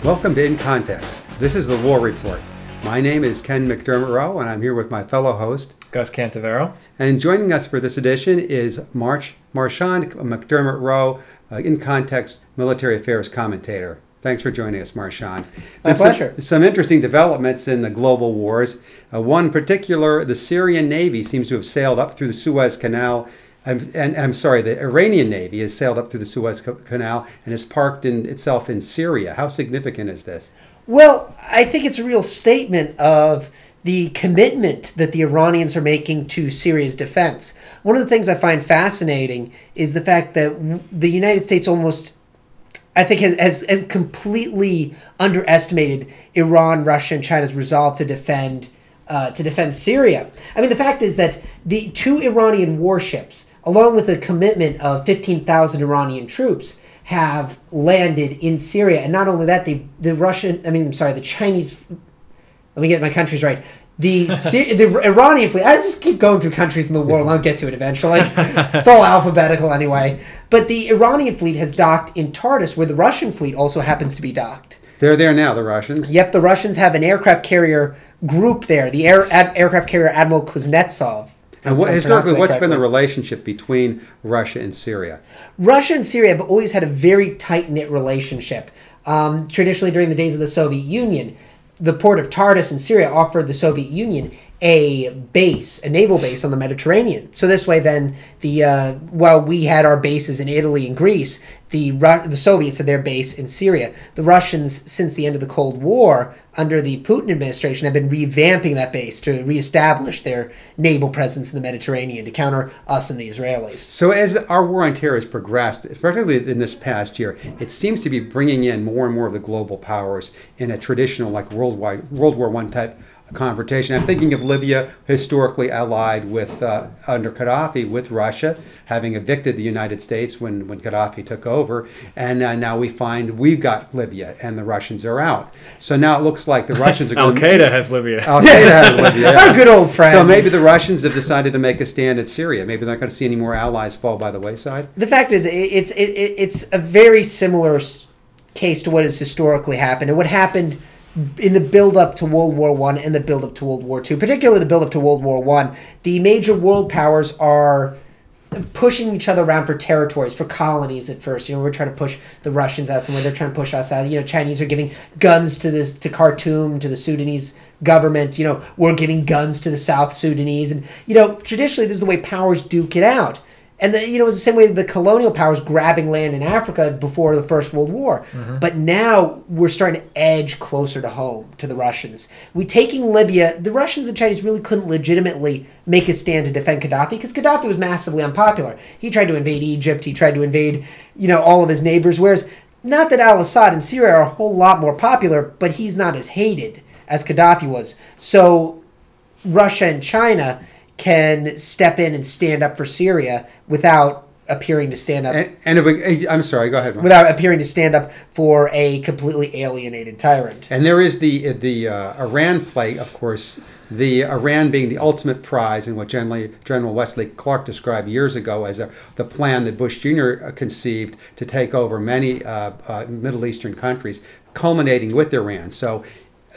Welcome to In Context. This is the War Report. My name is Ken McDermott-Rowe, and I'm here with my fellow host, Gus Cantavero. And joining us for this edition is Marchand McDermott-Rowe, In Context military affairs commentator. Thanks for joining us, Marchand. My pleasure. Some interesting developments in the global wars. One particular, the Syrian Navy seems to have sailed up through the Suez Canal. The Iranian Navy has sailed up through the Suez Canal and has parked itself in Syria. How significant is this? Well, I think it's a real statement of the commitment that the Iranians are making to Syria's defense. One of the things I find fascinating is the fact that the United States almost, I think, has completely underestimated Iran, Russia, and China's resolve to defend Syria. I mean, the fact is that the two Iranian warships, along with the commitment of 15,000 Iranian troops, have landed in Syria. And not only that, the Chinese, let me get my countries right. The Iranian fleet, I just keep going through countries in the world, I'll get to it eventually. It's all alphabetical anyway. But the Iranian fleet has docked in Tartus, where the Russian fleet also happens to be docked. They're there now, the Russians? Yep, the Russians have an aircraft carrier group there, the aircraft carrier Admiral Kuznetsov. And historically, what's been the relationship between Russia and Syria? Russia and Syria have always had a very tight-knit relationship. Traditionally, during the days of the Soviet Union, the port of Tartus in Syria offered the Soviet Union a naval base on the Mediterranean. So this way, then, while we had our bases in Italy and Greece, the Soviets had their base in Syria. The Russians, since the end of the Cold War, under the Putin administration, have been revamping that base to reestablish their naval presence in the Mediterranean to counter us and the Israelis. So as our war on terror has progressed, particularly in this past year, it seems to be bringing in more and more of the global powers in a traditional, like World War I type confrontation. I'm thinking of Libya, historically allied with under Gaddafi with Russia, having evicted the United States when Gaddafi took over, and now we find we've got Libya and the Russians are out. So now it looks like the Russians are going. Al-Qaeda has Libya. Al-Qaeda has Libya. Our good old friends. So maybe the Russians have decided to make a stand at Syria. Maybe they're not going to see any more allies fall by the wayside. The fact is, it's a very similar case to what has historically happened, and what happened in the build-up to World War I and the build-up to World War II, particularly the build-up to World War I, the major world powers are pushing each other around for territories, for colonies at first. We're trying to push the Russians out somewhere. They're trying to push us out. Chinese are giving guns to Khartoum, to the Sudanese government. We're giving guns to the South Sudanese. And, traditionally, this is the way powers duke it out. And it was the same way the colonial powers grabbing land in Africa before the First World War. Mm-hmm. But now we're starting to edge closer to home, to the Russians. Taking Libya, the Russians and Chinese really couldn't legitimately make a stand to defend Gaddafi, because Gaddafi was massively unpopular. He tried to invade Egypt. He tried to invade, all of his neighbors. Whereas, not that al-Assad and Syria are a whole lot more popular, but he's not as hated as Gaddafi was. So Russia and China can step in and stand up for Syria without appearing to stand up. I'm sorry, go ahead, Mark. Without appearing to stand up for a completely alienated tyrant. And there is the Iran play, of course, the Iran being the ultimate prize, and what General Wesley Clark described years ago as the plan that Bush Jr. conceived to take over many Middle Eastern countries, culminating with Iran. So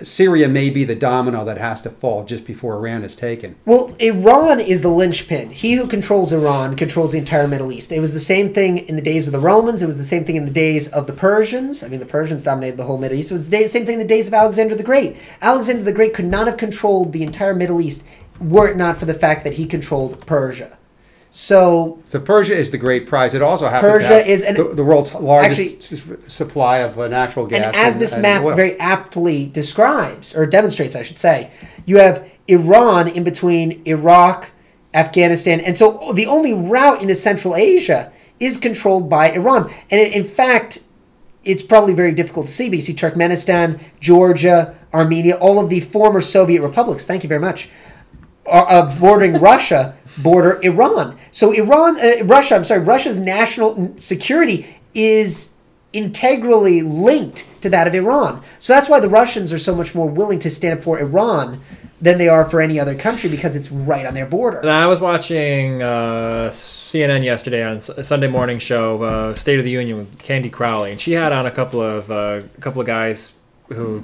Syria may be the domino that has to fall just before Iran is taken. Well, Iran is the linchpin. He who controls Iran controls the entire Middle East. It was the same thing in the days of the Romans. It was the same thing in the days of the Persians. The Persians dominated the whole Middle East. It was the same thing in the days of Alexander the Great. Alexander the Great could not have controlled the entire Middle East were it not for the fact that he controlled Persia. So Persia is the great prize. It also happens to have the world's largest supply of natural gas. And as this map very aptly describes, or demonstrates, I should say, you have Iran in between Iraq, Afghanistan, and so the only route into Central Asia is controlled by Iran. And in fact, it's probably very difficult to see, but you see Turkmenistan, Georgia, Armenia, all of the former Soviet republics, thank you very much, bordering Russia, border Iran. So Russia's national security is integrally linked to that of Iran. So that's why the Russians are so much more willing to stand up for Iran than they are for any other country, because it's right on their border. And I was watching CNN yesterday on a Sunday morning show, State of the Union with Candy Crowley, and she had on a couple of guys who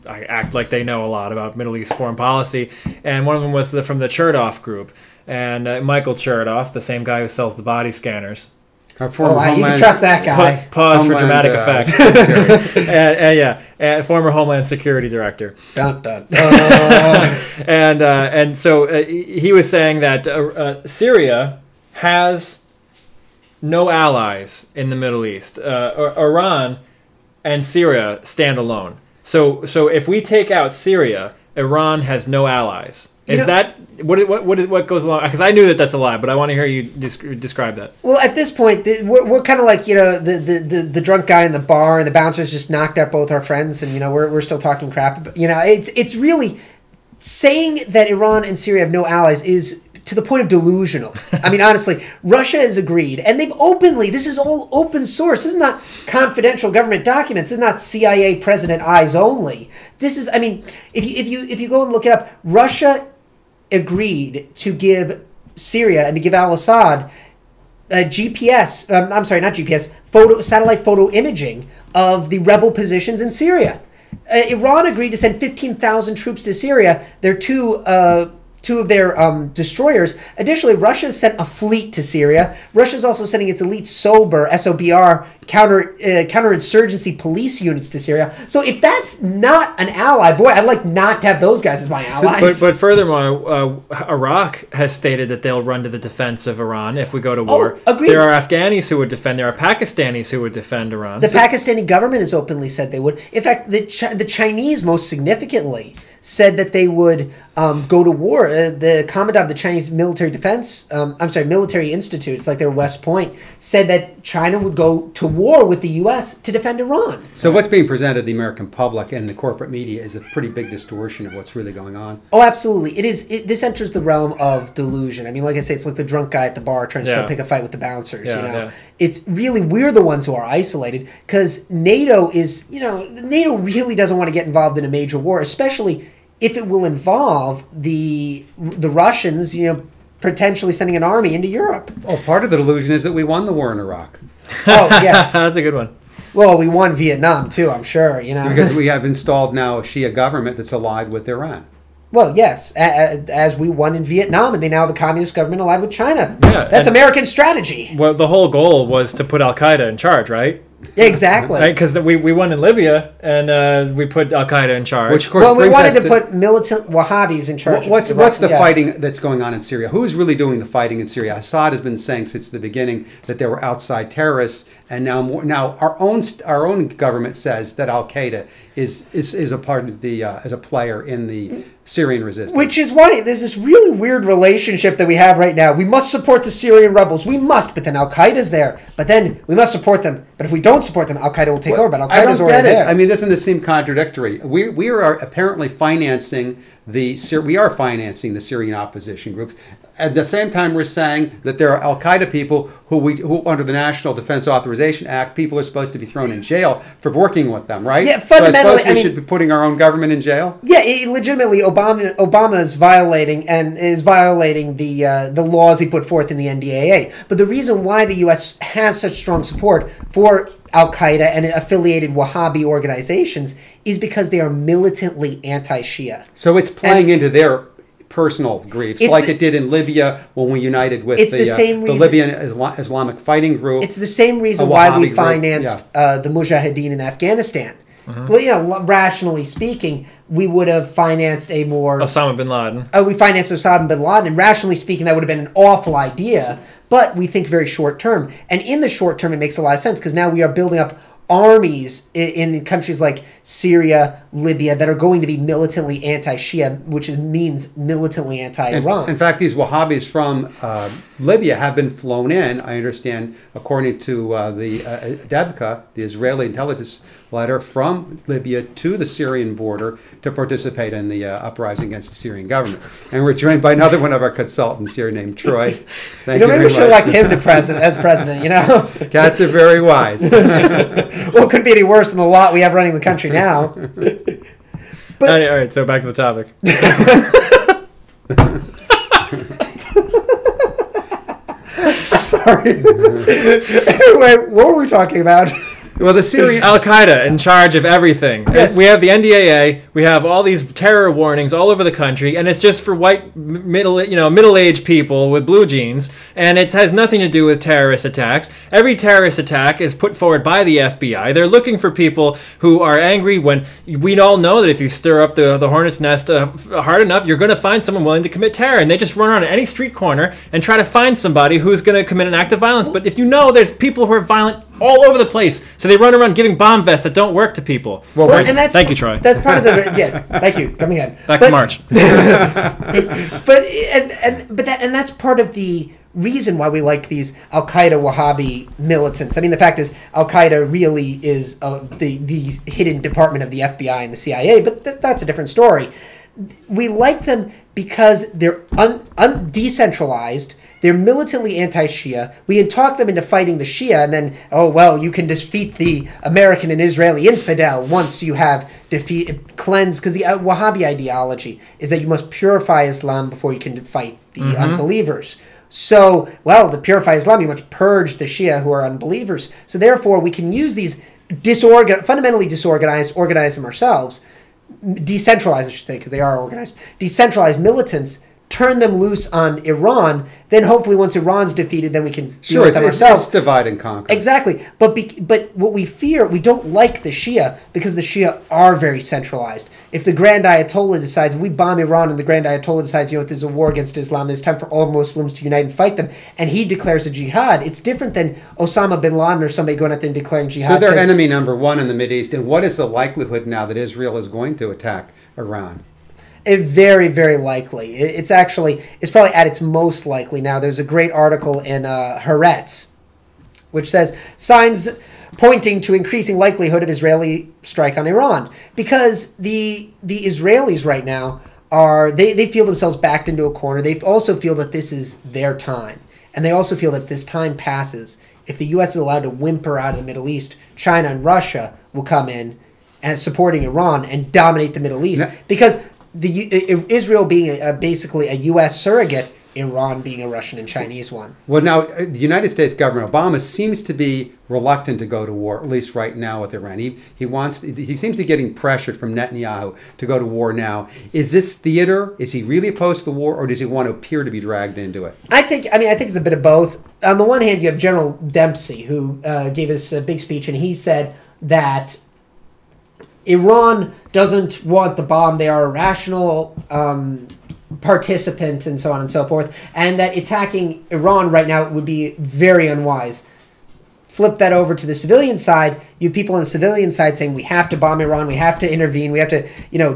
act like they know a lot about Middle East foreign policy, and one of them was from the Chertoff group, and Michael Chertoff, the same guy who sells the body scanners. You can trust that guy. Pause for dramatic effect. Former Homeland Security Director. Dun, dun. And so he was saying that Syria has no allies in the Middle East. Iran and Syria stand alone. So if we take out Syria, Iran has no allies. That what goes along? Because I knew that that's a lie, but I want to hear you describe that. Well, at this point, we're kind of like the drunk guy in the bar, and the bouncers just knocked out both our friends, and we're still talking crap. But, it's really saying that Iran and Syria have no allies is to the point of delusional. I mean, honestly, Russia has agreed, and they've openly. This is all open source. This is not confidential government documents. This is not CIA president eyes only. This is. I mean, if you go and look it up, Russia agreed to give Syria and to give al-Assad GPS. I'm sorry, not GPS. Satellite photo imaging of the rebel positions in Syria. Iran agreed to send 15,000 troops to Syria. They're two of their destroyers. Additionally, Russia has sent a fleet to Syria. Russia is also sending its elite SOBR counterinsurgency police units to Syria. So if that's not an ally, boy, I'd like not to have those guys as my allies. But furthermore, Iraq has stated that they'll run to the defense of Iran if we go to war. Agreed. There are Afghanis who would defend. There are Pakistanis who would defend Iran. The Pakistani government has openly said they would. In fact, the Chinese, most significantly, said that they would go to war. The commandant of the Chinese military military institute, it's like their West Point, said that China would go to war with the U.S. to defend Iran. So what's being presented to the American public and the corporate media is a pretty big distortion of what's really going on. Oh, absolutely. It is. This enters the realm of delusion. I mean, like I say, it's like the drunk guy at the bar trying to still pick a fight with the bouncers. It's really, we're the ones who are isolated because NATO really doesn't want to get involved in a major war, especially if it will involve the Russians, potentially sending an army into Europe. Oh, part of the delusion is that we won the war in Iraq. Oh, yes. That's a good one. Well, we won Vietnam, too, I'm sure, Because we have installed now a Shia government that's allied with Iran. Well, yes, as we won in Vietnam, and they now have a communist government allied with China. Yeah, that's American strategy. Well, the whole goal was to put Al-Qaeda in charge, right? Exactly. Right, because we won in Libya, and we put Al-Qaeda in charge. Which, of course, we wanted to put militant Wahhabis in charge. What's the fighting that's going on in Syria? Who's really doing the fighting in Syria? Assad has been saying since the beginning that there were outside terrorists, and now our own government says that Al-Qaeda is a part of the as a player in the Syrian resistance. Which is why there's this really weird relationship that we have right now. We must support the Syrian rebels. We must, but then Al-Qaeda's there. But then we must support them. But if we don't support them, Al-Qaeda will take over. But Al-Qaeda's already there. I mean, doesn't this seem contradictory? We are apparently financing the Syrian opposition groups. At the same time, we're saying that there are Al-Qaeda people who under the National Defense Authorization Act, people are supposed to be thrown in jail for working with them, right? Yeah, fundamentally, so I suppose we should be putting our own government in jail? Yeah, legitimately, Obama is violating the laws he put forth in the NDAA. But the reason why the U.S. has such strong support for Al-Qaeda and affiliated Wahhabi organizations is because they are militantly anti-Shia. So it's playing into their personal griefs, like it did in Libya when we united with the Libyan Islamic Fighting Group. It's the same reason why we financed the Mujahideen in Afghanistan. Mm-hmm. Well, rationally speaking, we would have financed a more... Osama bin Laden. We financed Osama bin Laden, and rationally speaking, that would have been an awful idea, but we think very short term. And in the short term, it makes a lot of sense, because now we are building up armies in countries like Syria, Libya, that are going to be militantly anti-Shia, which means militantly anti-Iran. In fact, these Wahhabis from Libya have been flown in, I understand, according to the Debka, the Israeli intelligence letter, from Libya to the Syrian border to participate in the uprising against the Syrian government. And we're joined by another one of our consultants here named Troy. Thank you maybe we should elect him to as president, Cats are very wise. Well, it couldn't be any worse than the lot we have running the country now. But, all right, so back to the topic. Sorry. Anyway, what were we talking about? Well, the Syrian Al-Qaeda in charge of everything. Yes. We have the NDAA. We have all these terror warnings all over the country, and it's just for white middle-aged people with blue jeans, and it has nothing to do with terrorist attacks. Every terrorist attack is put forward by the FBI. They're looking for people who are angry. When we all know that if you stir up the hornet's nest hard enough, you're going to find someone willing to commit terror, and they just run around any street corner and try to find somebody who's going to commit an act of violence. But if you know, there's people who are violent all over the place, so they run around giving bomb vests that don't work to people. Well, and that's, thank you, Troy. That's part of the thank you. Coming in back to March. but that's part of the reason why we like these Al-Qaeda Wahhabi militants. I mean, the fact is, Al-Qaeda really is the hidden department of the FBI and the CIA, but that's a different story. We like them because they're decentralized. They're militantly anti-Shia. We can talk them into fighting the Shia, and then, oh, well, you can defeat the American and Israeli infidel once you have cleansed, because the Wahhabi ideology is that you must purify Islam before you can fight the unbelievers. So, well, to purify Islam, you must purge the Shia who are unbelievers. So therefore, we can use these fundamentally disorganized, organize them ourselves, decentralized, I should say, because they are organized, decentralized militants, turn them loose on Iran, then hopefully once Iran's defeated, then we can deal with them ourselves. It's divide and conquer. Exactly. But what we fear, we don't like the Shia because the Shia are very centralized. If the Grand Ayatollah decides, we bomb Iran and the Grand Ayatollah decides, there's a war against Islam, it's time for all Muslims to unite and fight them, and he declares a jihad, it's different than Osama bin Laden or somebody going out there and declaring jihad. So they're enemy number one in the Mideast. And what is the likelihood now that Israel is going to attack Iran? Very, very likely. It's probably at its most likely now. There's a great article in Haaretz, which says signs pointing to increasing likelihood of Israeli strike on Iran, because the Israelis right now they feel themselves backed into a corner. They also feel that this is their time, and they also feel that if this time passes, if the U.S. is allowed to whimper out of the Middle East, China and Russia will come in and supporting Iran and dominate the Middle East, because Israel being basically a U.S. surrogate, Iran being a Russian and Chinese one. Well, now, the United States government, Obama, seems to be reluctant to go to war, at least right now with Iran. He seems to be getting pressured from Netanyahu to go to war now. Is this theater? Is he really opposed to the war, or does he want to appear to be dragged into it? I think it's a bit of both. On the one hand, you have General Dempsey, who gave us a big speech, and he said that Iran doesn't want the bomb. They are a rational participant and so on and so forth. And that attacking Iran right now would be very unwise. Flip that over to the civilian side. You have people on the civilian side saying we have to bomb Iran, we have to intervene, we have to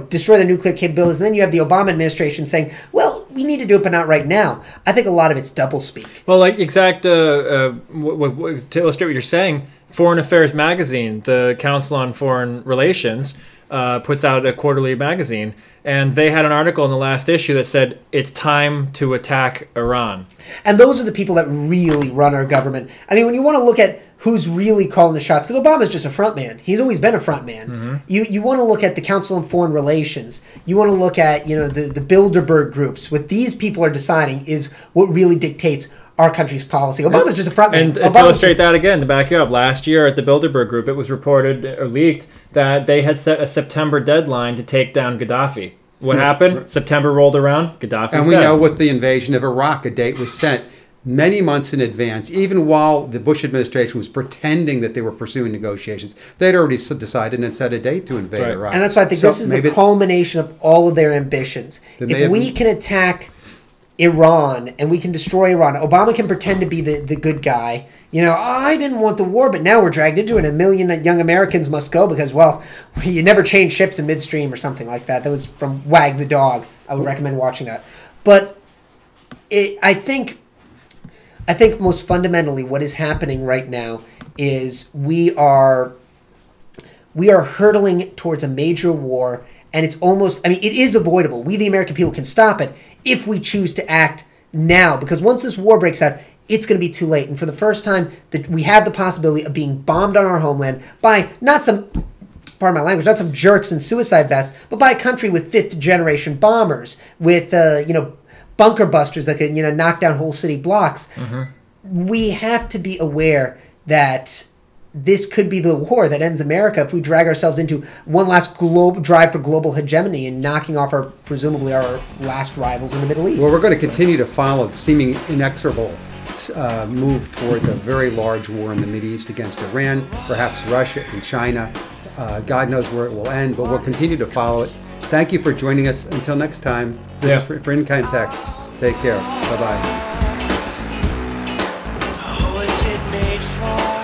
destroy the nuclear capabilities. And then you have the Obama administration saying, well, we need to do it, but not right now. I think a lot of it's doublespeak. Well, to illustrate what you're saying, Foreign Affairs magazine, the Council on Foreign Relations, puts out a quarterly magazine, and they had an article in the last issue that said it's time to attack Iran. And those are the people that really run our government. I mean, when you want to look at who's really calling the shots, because Obama's just a front man. He's always been a front man. Mm-hmm. You want to look at the Council on Foreign Relations. You want to look at the Bilderberg groups. What these people are deciding is what really dictates our country's policy. Obama's just a front man. And to illustrate that again, to back you up, last year at the Bilderberg Group, it was reported or leaked that they had set a September deadline to take down Gaddafi. What happened? September rolled around, Gaddafi's And we dead. know with the invasion of Iraq, a date was set many months in advance, even while the Bush administration was pretending that they were pursuing negotiations. They'd already decided and set a date to invade Iraq. And that's why I think this is the culmination of all of their ambitions. If we can attack Iran and we can destroy Iran, Obama can pretend to be the good guy. I didn't want the war, but now we're dragged into it. And a million young Americans must go because, well, you never change ships in midstream or something like that. That was from Wag the Dog. I would recommend watching that. But I think most fundamentally what is happening right now is we are hurtling towards a major war, and it's almost, it is avoidable. We, the American people, can stop it if we choose to act now, because once this war breaks out, it's going to be too late. And for the first time, that we have the possibility of being bombed on our homeland by not some, pardon my language, not some jerks in suicide vests, but by a country with fifth-generation bombers, with bunker busters that can knock down whole city blocks. Mm-hmm. We have to be aware that this could be the war that ends America if we drag ourselves into one last drive for global hegemony and knocking off presumably our last rivals in the Middle East. Well, we're going to continue to follow the seeming inexorable move towards a very large war in the Middle East against Iran, perhaps Russia and China. God knows where it will end, but we'll continue to follow it. Thank you for joining us. Until next time, this is for In Context. Take care. Bye-bye. Who is it made for?